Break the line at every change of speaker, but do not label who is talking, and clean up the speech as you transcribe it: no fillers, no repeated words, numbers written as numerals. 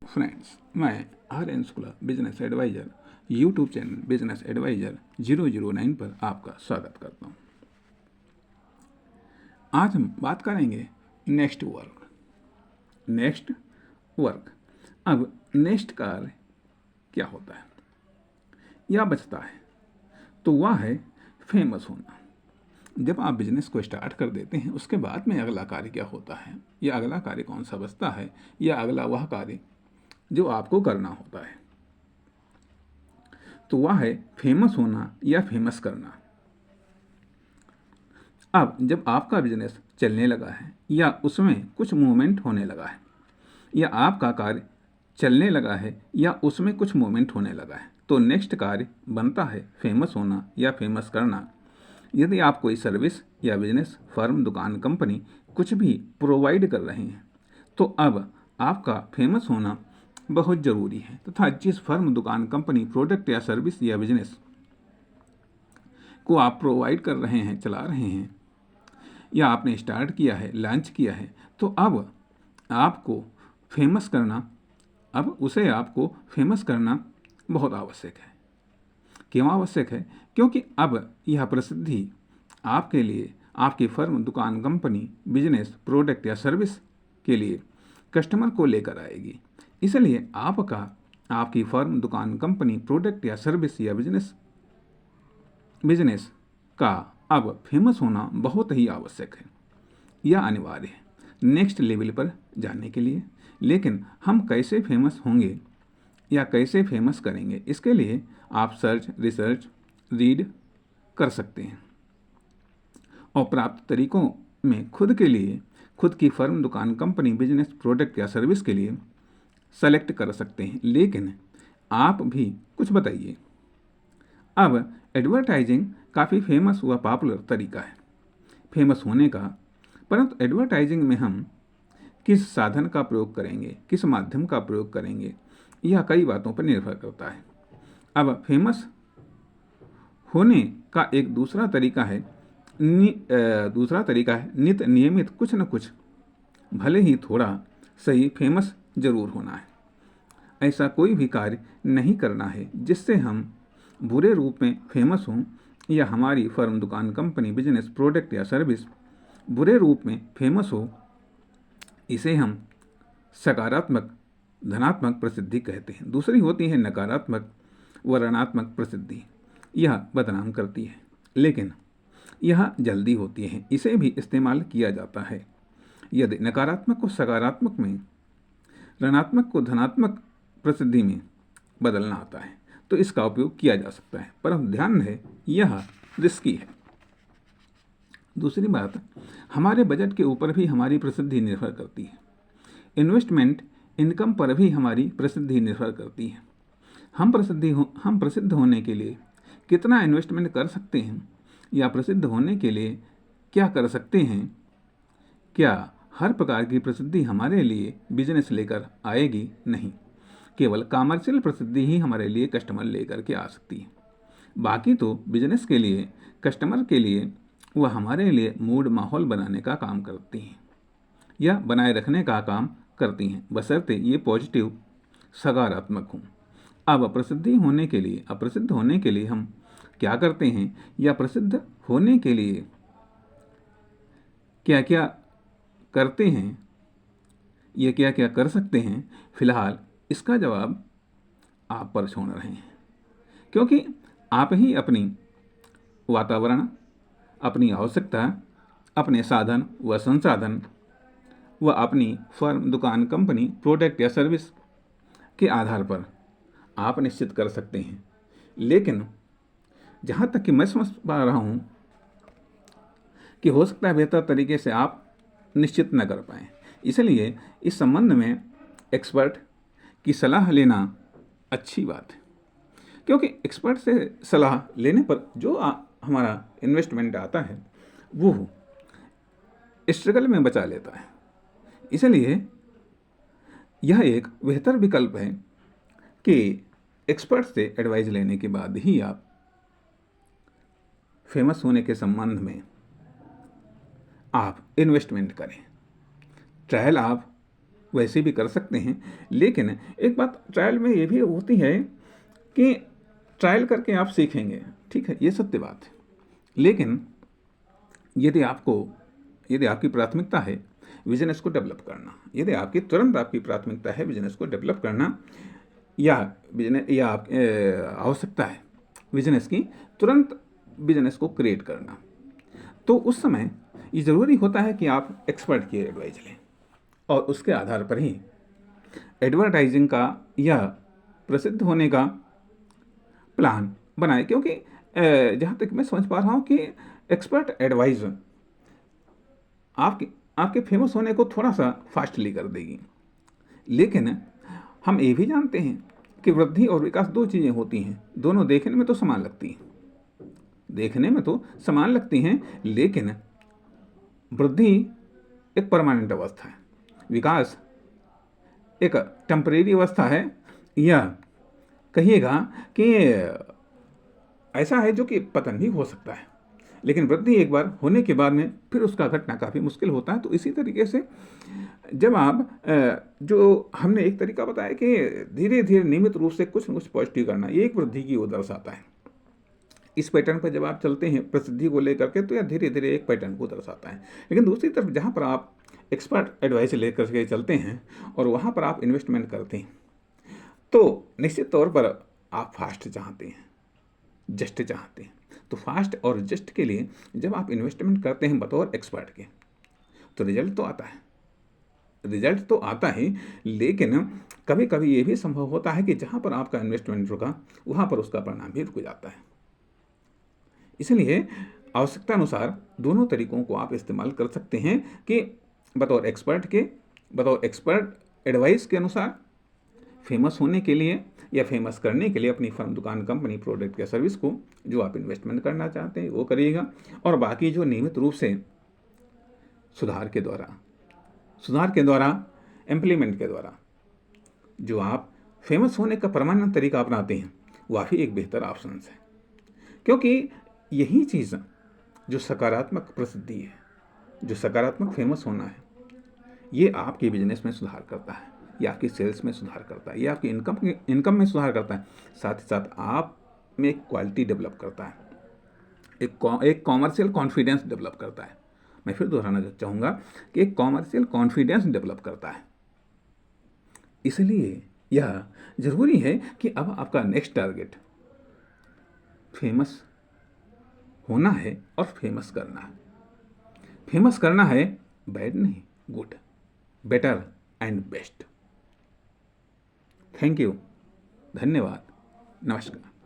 Friends, मैं Aryan Shukla business adviser YouTube channel business adviser 009 पर आपका स्वागत करता हूं। आज हम बात करेंगे नेक्स्ट वर्क। अब नेक्स्ट कार्य क्या होता है या बचता है, तो वह है फेमस होना। जब आप बिजनेस को स्टार्ट कर देते हैं, उसके बाद में अगला कार्य क्या होता है, या अगला कार्य कौन सा बचता है, या अगला वह कार्य जो आपको करना होता है, तो वह है फेमस होना या फेमस करना। अब जब आपका बिजनेस चलने लगा है या उसमें कुछ मूवमेंट होने लगा है, या आपका कार्य चलने लगा है या उसमें कुछ मूवमेंट होने लगा है, तो नेक्स्ट कार्य बनता है फेमस होना या फेमस करना। यदि आप कोई सर्विस या बिजनेस, फर्म, दुकान, कंपनी कुछ भी प्रोवाइड कर रहे हैं, तो अब आपका फेमस होना बहुत ज़रूरी है। तथा जिस फर्म, दुकान, कंपनी, प्रोडक्ट या सर्विस या बिजनेस को आप प्रोवाइड कर रहे हैं, चला रहे हैं, या आपने स्टार्ट किया है, लॉन्च किया है, तो अब आपको फेमस करना आपको फेमस करना बहुत आवश्यक है। क्यों आवश्यक है? क्योंकि अब यह प्रसिद्धि आपके लिए, आपकी फर्म, दुकान, कंपनी, बिजनेस, प्रोडक्ट या सर्विस के लिए कस्टमर को लेकर आएगी। इसलिए आपकी फर्म, दुकान, कंपनी, प्रोडक्ट या सर्विस या बिजनेस का अब फेमस होना बहुत ही आवश्यक है या अनिवार्य है नेक्स्ट लेवल पर जाने के लिए। लेकिन हम कैसे फेमस होंगे या कैसे फेमस करेंगे, इसके लिए आप सर्च, रिसर्च, रीड कर सकते हैं और प्राप्त तरीकों में खुद की फर्म, दुकान, कंपनी, बिजनेस, प्रोडक्ट या सर्विस के लिए सेलेक्ट कर सकते हैं। लेकिन आप भी कुछ बताइए। अब एडवर्टाइजिंग काफ़ी फेमस हुआ पॉपुलर तरीका है फेमस होने का, परंतु एडवर्टाइजिंग में हम किस साधन का प्रयोग करेंगे, किस माध्यम का प्रयोग करेंगे, यह कई बातों पर निर्भर करता है। अब फेमस होने का एक दूसरा तरीका है नित नियमित कुछ न कुछ, भले ही थोड़ा सही, फेमस जरूर होना है। ऐसा कोई भी कार्य नहीं करना है जिससे हम बुरे रूप में फेमस हों, या हमारी फर्म, दुकान, कंपनी, बिजनेस, प्रोडक्ट या सर्विस बुरे रूप में फेमस हो। इसे हम सकारात्मक, धनात्मक प्रसिद्धि कहते हैं। दूसरी होती है नकारात्मक व ऋणात्मक प्रसिद्धि। यह बदनाम करती है, लेकिन यह जल्दी होती है। इसे भी इस्तेमाल किया जाता है यदि नकारात्मक को सकारात्मक में, ऋणात्मक को धनात्मक प्रसिद्धि में बदलना आता है, तो इसका उपयोग किया जा सकता है, पर ध्यान है यह रिस्की है। दूसरी बात, हमारे बजट के ऊपर भी हमारी प्रसिद्धि निर्भर करती है। इन्वेस्टमेंट इनकम पर भी हमारी प्रसिद्धि निर्भर करती है। हम प्रसिद्ध होने के लिए कितना इन्वेस्टमेंट कर सकते हैं, या प्रसिद्ध होने के लिए क्या कर सकते हैं। क्या हर प्रकार की प्रसिद्धि हमारे लिए बिजनेस लेकर आएगी? नहीं, केवल कमर्शियल प्रसिद्धि ही हमारे लिए कस्टमर लेकर के आ सकती है। बाकी तो बिजनेस के लिए, कस्टमर के लिए, वह हमारे लिए मूड, माहौल बनाने का काम करती हैं या बनाए रखने का काम करती हैं, बशर्ते ये पॉजिटिव, सकारात्मक हों। अब अप्रसिद्ध होने के लिए हम क्या करते हैं, या प्रसिद्ध होने के लिए क्या क्या करते हैं, ये क्या क्या कर सकते हैं, फिलहाल इसका जवाब आप पर छोड़ रहे हैं, क्योंकि आप ही अपनी वातावरण, अपनी आवश्यकता, अपने साधन व संसाधन व अपनी फर्म, दुकान, कंपनी, प्रोडक्ट या सर्विस के आधार पर आप निश्चित कर सकते हैं। लेकिन जहाँ तक कि मैं समझ पा रहा हूँ कि हो सकता है बेहतर तरीके से आप निश्चित न कर पाएँ, इसलिए इस संबंध में एक्सपर्ट की सलाह लेना अच्छी बात है, क्योंकि एक्सपर्ट से सलाह लेने पर जो हमारा इन्वेस्टमेंट आता है वो स्ट्रगल में बचा लेता है। इसलिए यह एक बेहतर विकल्प है कि एक्सपर्ट से एडवाइस लेने के बाद ही आप फेमस होने के संबंध में आप इन्वेस्टमेंट करें। ट्रायल आप वैसे भी कर सकते हैं। लेकिन एक बात ट्रायल में ये भी होती है कि ट्रायल करके आप सीखेंगे, ठीक है, ये सत्य बात है। लेकिन यदि आपकी प्राथमिकता है बिजनेस को डेवलप करना, यदि आपकी प्राथमिकता है बिजनेस को डेवलप करना, या आवश्यकता है बिजनेस की तुरंत बिजनेस को क्रिएट करना, तो उस समय ये ज़रूरी होता है कि आप एक्सपर्ट की एडवाइस लें और उसके आधार पर ही एडवर्टाइजिंग का या प्रसिद्ध होने का प्लान बनाएं। क्योंकि जहाँ तक मैं समझ पा रहा हूँ कि एक्सपर्ट एडवाइस आपके फेमस होने को थोड़ा सा फास्टली कर देगी। लेकिन हम ये भी जानते हैं कि वृद्धि और विकास दो चीज़ें होती हैं, दोनों देखने में तो समान लगती हैं, लेकिन वृद्धि एक परमानेंट अवस्था है, विकास एक टेम्परेरी अवस्था है, या कहिएगा कि ऐसा है जो कि पतन भी हो सकता है। लेकिन वृद्धि एक बार होने के बाद में फिर उसका घटना काफ़ी मुश्किल होता है। तो इसी तरीके से जब आप जो हमने एक तरीका बताया कि धीरे धीरे नियमित रूप से कुछ न कुछ पॉजिटिव करना, ये एक वृद्धि की ओर दर्शाता है। इस पैटर्न पर जब आप चलते हैं प्रसिद्धि को लेकर के, तो यह धीरे धीरे एक पैटर्न को दर्शाता है। लेकिन दूसरी तरफ जहाँ पर आप एक्सपर्ट एडवाइस लेकर के चलते हैं और वहाँ पर आप इन्वेस्टमेंट करते हैं, तो निश्चित तौर पर आप फास्ट चाहते हैं, जस्ट चाहते हैं। तो फास्ट और जस्ट के लिए जब आप इन्वेस्टमेंट करते हैं बतौर एक्सपर्ट के, तो रिजल्ट तो आता है, लेकिन कभी कभी ये भी संभव होता है कि जहाँ पर आपका इन्वेस्टमेंट रुका वहाँ पर उसका परिणाम भी रुक जाता है। इसलिए आवश्यकता अनुसार दोनों तरीकों को आप इस्तेमाल कर सकते हैं कि बतौर एक्सपर्ट एडवाइस के अनुसार फेमस होने के लिए या फेमस करने के लिए अपनी फर्म, दुकान, कंपनी, प्रोडक्ट या सर्विस को जो आप इन्वेस्टमेंट करना चाहते हैं वो करिएगा। और बाकी जो नियमित रूप से सुधार के द्वारा इम्प्लीमेंट के द्वारा जो आप फेमस होने का परमानेंट तरीका अपनाते हैं, वह भी एक बेहतर ऑप्शन है। क्योंकि यही चीज़ जो सकारात्मक प्रसिद्धि है, जो सकारात्मक फेमस होना है, ये आपके बिजनेस में सुधार करता है, ये आपकी सेल्स में सुधार करता है, ये आपकी इनकम में सुधार करता है, साथ ही साथ आप में एक क्वालिटी डेवलप करता है, एक कॉमर्शियल कॉन्फिडेंस डेवलप करता है। मैं फिर दोहराना चाहूँगा कि एक कॉमर्शियल कॉन्फिडेंस डेवलप करता है। इसलिए यह ज़रूरी है कि अब आपका नेक्स्ट टारगेट फेमस होना है और फेमस करना है, बैड नहीं, good, better and best. Thank you, धन्यवाद, नमस्कार।